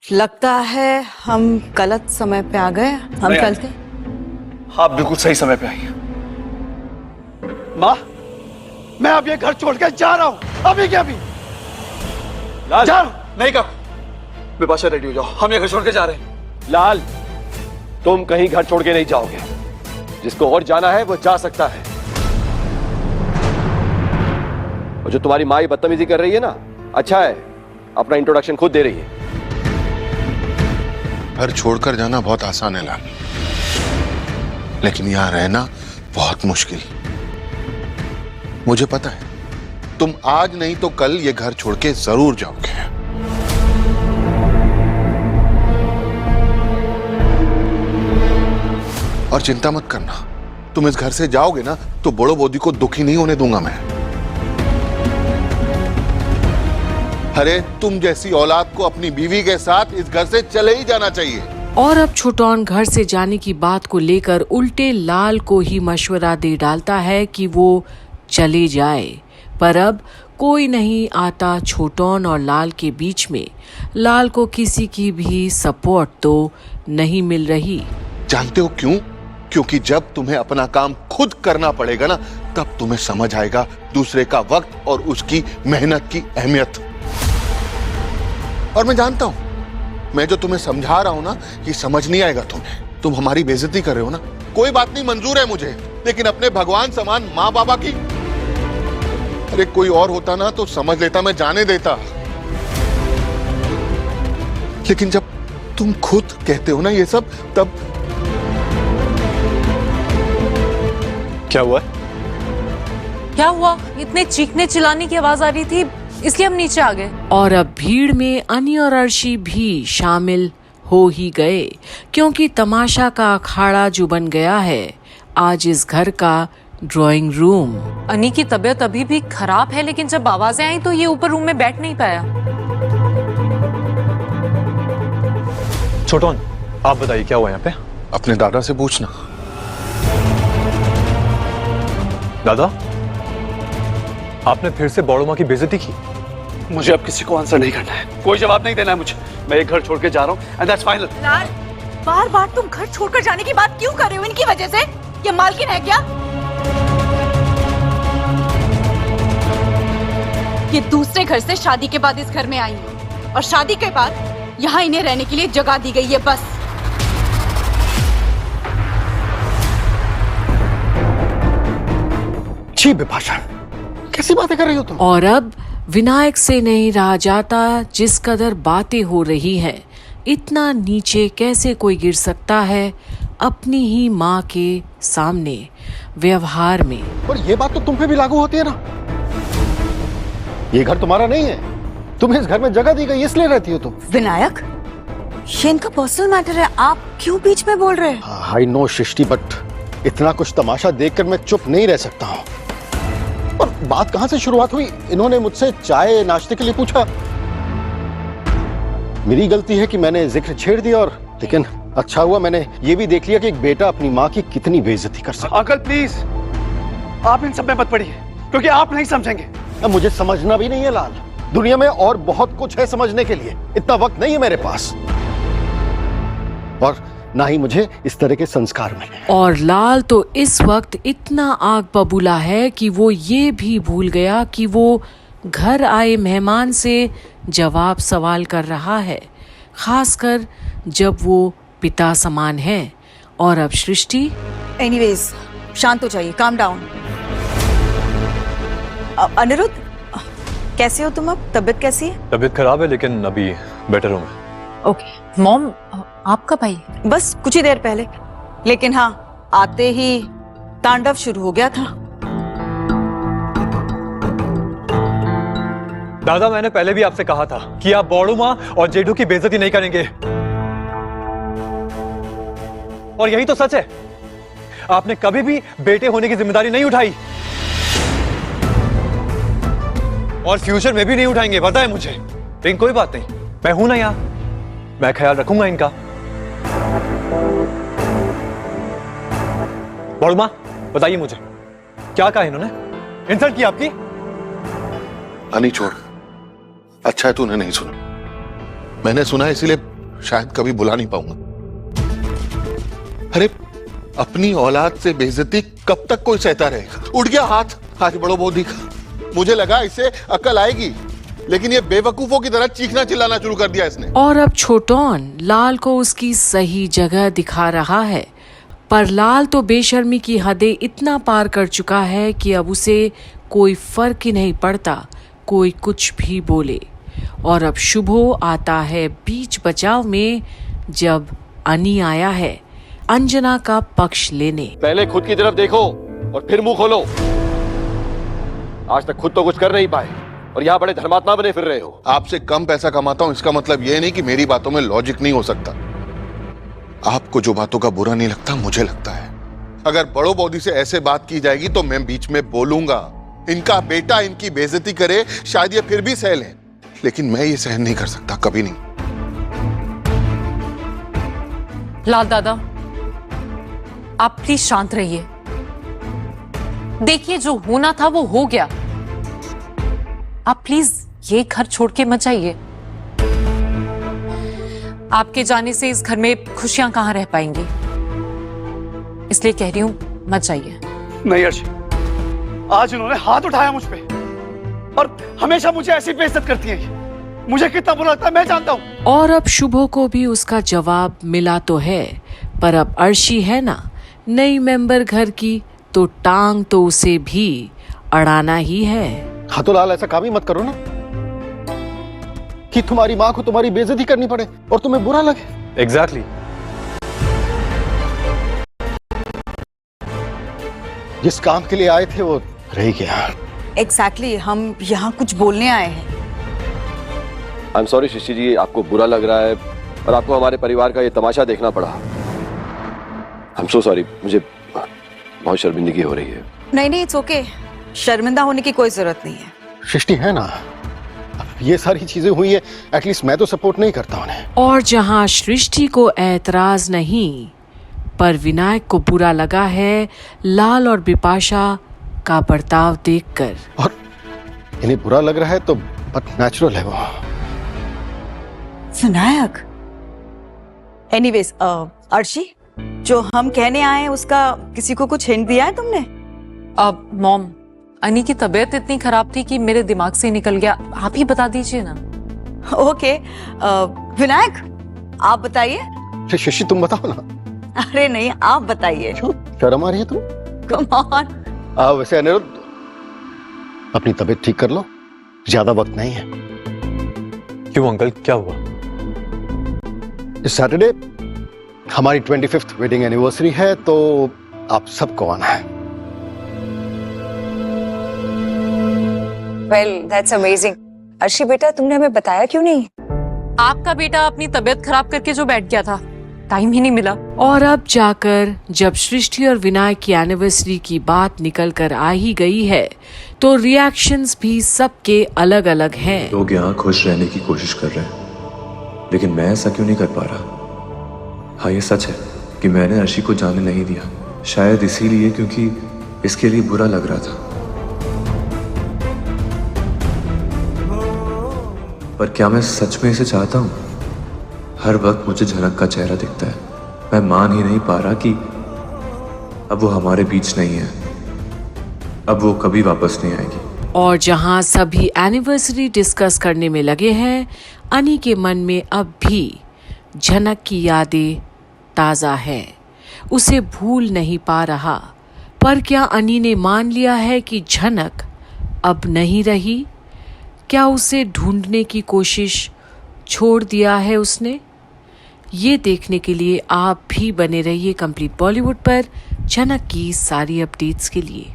लगता है हम गलत समय पे आ गए। हम चलते। आप बिल्कुल सही समय पे आई हैं। माँ, मैं अब ये घर छोड़ के जा रहा हूँ, अभी के अभी। लाल, जा नहीं का। बिपाशा, रेडी हो जाओ, हम ये घर छोड़ के जा रहे हैं। लाल, तुम कहीं घर छोड़ के नहीं जाओगे। जिसको और जाना है वो जा सकता है। और जो तुम्हारी माँ बदतमीजी कर रही है ना, अच्छा है अपना इंट्रोडक्शन खुद दे रही है। घर छोड़कर जाना बहुत आसान है लाल, लेकिन यहां रहना बहुत मुश्किल। मुझे पता है तुम आज नहीं तो कल ये घर छोड़ के जरूर जाओगे। और चिंता मत करना, तुम इस घर से जाओगे ना तो बड़ो बोदी को दुखी नहीं होने दूंगा मैं। अरे तुम जैसी औलाद को अपनी बीवी के साथ इस घर से चले ही जाना चाहिए। और अब छोटौन घर से जाने की बात को लेकर उल्टे लाल को ही मशवरा दे डालता है कि वो चले जाए, पर अब कोई नहीं आता छोटौन और लाल के बीच में। लाल को किसी की भी सपोर्ट तो नहीं मिल रही। जानते हो क्यों? क्योंकि जब तुम्हें अपना काम खुद करना पड़ेगा ना, तब तुम्हें समझ आएगा दूसरे का वक्त और उसकी मेहनत की अहमियत। और मैं जानता हूं, मैं जो तुम्हें समझा रहा हूं ना, ये समझ नहीं आएगा तुम्हें। तुम हमारी बेइज्जती कर रहे हो ना, कोई बात नहीं, मंजूर है मुझे, लेकिन अपने भगवान समान माँ बाबा की। अरे कोई और होता ना तो समझ लेता, मैं जाने देता। लेकिन जब तुम खुद कहते हो ना ये सब, तब क्या हुआ? क्या हुआ? इतने चीखने चिल्लाने की आवाज आ रही थी, इसलिए हम नीचे आ गए। और अब भीड़ में अनी और अर्शी भी शामिल हो ही गए, क्योंकि तमाशा का अखाड़ा जो बन गया है आज इस घर का ड्राइंग रूम। अनी की तबीयत अभी भी खराब है, लेकिन जब आवाजें आई तो ये ऊपर रूम में बैठ नहीं पाया। छोटौन, आप बताइए क्या हुआ यहाँ पे? अपने दादा से पूछना। दादा, आपने फिर से बड़ो माँ की बेइज्जती की। मुझे अब किसी को आंसर नहीं करना है, कोई जवाब नहीं देना है मुझे। मैं एक घर छोड़ के जा रहा हूँ एंड दैट्स फाइनल। लाल, बार बार तुम घर छोड़कर जाने की बात क्यों कर रहे हो? इनकी वजह से? ये मालकिन है क्या? ये दूसरे घर से शादी के बाद इस घर में आई है, और शादी के बाद यहाँ इन्हें रहने के लिए जगह दी गई है, बस। छी बिपाशा, कैसी बातें कर रही हो तुम? और अब विनायक से नहीं रहा जाता, जिस कदर बातें हो रही हैं। इतना नीचे कैसे कोई गिर सकता है अपनी ही माँ के सामने व्यवहार में? और ये बात तो तुम पे भी लागू होती है ना। ये घर तुम्हारा नहीं है, तुम्हें इस घर में जगह दी गई, इसलिए रहती हो तुम। विनायक, ये इनका पर्सनल मैटर है, आप क्यों बीच में बोल रहे हैं? आई नो सृष्टि, बट इतना कुछ तमाशा देखकर मैं चुप नहीं रह सकता हूँ। और बात कहाँ से शुरुआत हुई? इन्होंने मुझसे चाय नाश्ते के लिए पूछा। मेरी गलती है कि मैंने जिक्र छेड़ दिया, और लेकिन अच्छा हुआ मैंने ये भी देख लिया कि एक बेटा अपनी माँ की कितनी बेइज्जती कर सकता। अंकल प्लीज, आप इन सब में मत पड़िए, क्योंकि आप नहीं समझेंगे। अब मुझे समझना भी नहीं है लाल, दुनिया में और बहुत कुछ है समझने के लिए, इतना वक्त नहीं है मेरे पास, और ना ही मुझे इस तरह के संस्कार मिले। और लाल तो इस वक्त इतना आग बबूला है कि वो ये भी भूल गया कि वो घर आए मेहमान से जवाब सवाल कर रहा है, खासकर जब वो पिता समान है। और अब सृष्टि। एनीवेज, शांत हो जाइए, काम डाउन। अनिरुद्ध, कैसे हो तुम? अब तबीयत कैसी है? तबीयत खराब है, लेकिन अभी बेटर हूँ मैं। ओके। मॉम, आप कब आई? बस कुछ ही देर पहले, लेकिन हाँ, आते ही तांडव शुरू हो गया था। दादा, मैंने पहले भी आपसे कहा था कि आप बड़ो माँ और जेठू की बेइज्जती नहीं करेंगे, और यही तो सच है। आपने कभी भी बेटे होने की जिम्मेदारी नहीं उठाई, और फ्यूचर में भी नहीं उठाएंगे, पता है मुझे। लेकिन कोई बात नहीं, मैं हूं ना यहाँ, मैं ख्याल रखूंगा इनका। बड़ो माँ, बताइए मुझे क्या कहा इन्होंने? इंसल्ट की आपकी? अनी छोड़, अच्छा है तूने नहीं सुना। मैंने सुना इसीलिए शायद कभी भुला नहीं पाऊंगा। अरे अपनी औलाद से बेइज्जती कब तक कोई सहता रहेगा? उठ गया हाथ आज बड़ो बोधी का। मुझे लगा इसे अकल आएगी, लेकिन ये बेवकूफों की तरह चीखना चिल्लाना शुरू कर दिया इसने। और अब छोटौन लाल को उसकी सही जगह दिखा रहा है, पर लाल तो बेशर्मी की हदें इतना पार कर चुका है कि अब उसे कोई फर्क ही नहीं पड़ता कोई कुछ भी बोले। और अब शुभो आता है बीच बचाव में, जब अनी आया है अंजना का पक्ष लेने। पहले खुद की तरफ देखो और फिर मुंह खोलो। आज तक खुद तो कुछ कर नहीं पाए और यहाँ बड़े धर्मात्मा बने फिर रहे हो। आपसे कम पैसा कमाता हूं इसका मतलब यह नहीं कि मेरी बातों में लॉजिक नहीं हो सकता। आपको जो बातों का बुरा नहीं लगता मुझे लगता है। अगर बड़ो बौदी से ऐसे बात की जाएगी तो मैं बीच में बोलूंगा। इनका बेटा इनकी बेइज्जती करे शायद ये फिर भी सह लें, लेकिन मैं ये सहन नहीं कर सकता, कभी नहीं। लाल दादा, आप प्लीज शांत रहिए। देखिए जो होना था वो हो गया। आप प्लीज ये घर छोड़ के मत जाइए। आपके जाने से इस घर में खुशियां कहां रह पाएंगी, इसलिए कह रही हूं मत जाइए। नहीं अर्शी, आज उन्होंने हाथ उठाया मुझ पे और हमेशा मुझे ऐसी बेइज्जत करती है। मुझे कितना बुरा लगता है मैं जानता हूं। और अब शुभो को भी उसका जवाब मिला तो है, पर अब अर्शी है ना नई मेंबर घर की, तो टांग तो उसे भी अड़ाना ही है। हाँ तो लाल ऐसा काम ही मत करो ना कि तुम्हारी माँ को तुम्हारी बेइज्जती करनी पड़े और तुम्हें बुरा लगे। एग्जैक्टली। जिस काम के लिए आए थे वो रह गया। एग्जैक्टली, हम यहाँ कुछ बोलने आए हैं। आई एम सॉरी शिष्टी जी, आपको बुरा लग रहा है और आपको हमारे परिवार का ये तमाशा देखना पड़ा। आई एम सो सॉरी, मुझे बहुत शर्मिंदगी हो रही है। नहीं, इट्स ओके। शर्मिंदा होने की कोई जरूरत नहीं है। सृष्टि है ना, ये सारी चीजें हुई है, एटलीस्ट मैं तो सपोर्ट नहीं करता उन्हें। और जहां सृष्टि को ऐतराज नहीं, पर विनायक को बुरा लगा है लाल और बिपाशा का बर्ताव देखकर। और इन्हें बुरा लग रहा है तो बट नेचुरल है वो। विनायक, एनीवेज अर्शी, जो हम कहने आए हैं उसका किसी को कुछ हिंट दिया है तुमने? अब मॉम, अनी की तबीयत इतनी खराब थी कि मेरे दिमाग से निकल गया। आप ही बता दीजिए ना। ओके, विनायक आप बताइए। शशि तुम बताओ ना। अरे नहीं, आप बताइए। क्यों शर्म आ रही है तुम? Come on. वैसे अनिरुद्ध, अपनी तबीयत ठीक कर लो, ज्यादा वक्त नहीं है। क्यों अंकल, क्या हुआ? इस सैटरडे हमारी 25th वेडिंग एनिवर्सरी है, तो आप सबको आना है। Well, that's amazing. अर्शी बेटा, तुमने हमें बताया क्यों नहीं? आपका बेटा अपनी तबीयत खराब करके जो बैठ गया था, टाइम ही नहीं मिला। और अब जाकर जब सृष्टि और विनायक की एनिवर्सरी की बात निकल कर आ ही गई है, तो रिएक्शंस भी सबके अलग अलग हैं। लोग यहाँ खुश रहने की कोशिश कर रहे हैं, लेकिन मैं ऐसा क्यों नहीं कर पा रहा? हाँ, ये सच है कि मैंने अर्शी को जाने नहीं दिया, शायद इसीलिए क्योंकि इसके लिए बुरा लग रहा था। पर क्या मैं सच में इसे चाहता हूँ? हर वक्त मुझे झनक का चेहरा दिखता है। मैं मान ही नहीं पा रहा कि अब वो हमारे बीच नहीं है, अब वो कभी वापस नहीं आएगी। और जहां सभी एनिवर्सरी डिस्कस करने में लगे हैं, अनी के मन में अब भी झनक की यादें ताज़ा हैं। उसे भूल नहीं पा रहा। पर क्या अनी ने मान लिया है कि झनक अब नहीं रही? क्या उसे ढूंढने की कोशिश छोड़ दिया है उसने? ये देखने के लिए आप भी बने रहिए कंप्लीट बॉलीवुड पर झनक की सारी अपडेट्स के लिए।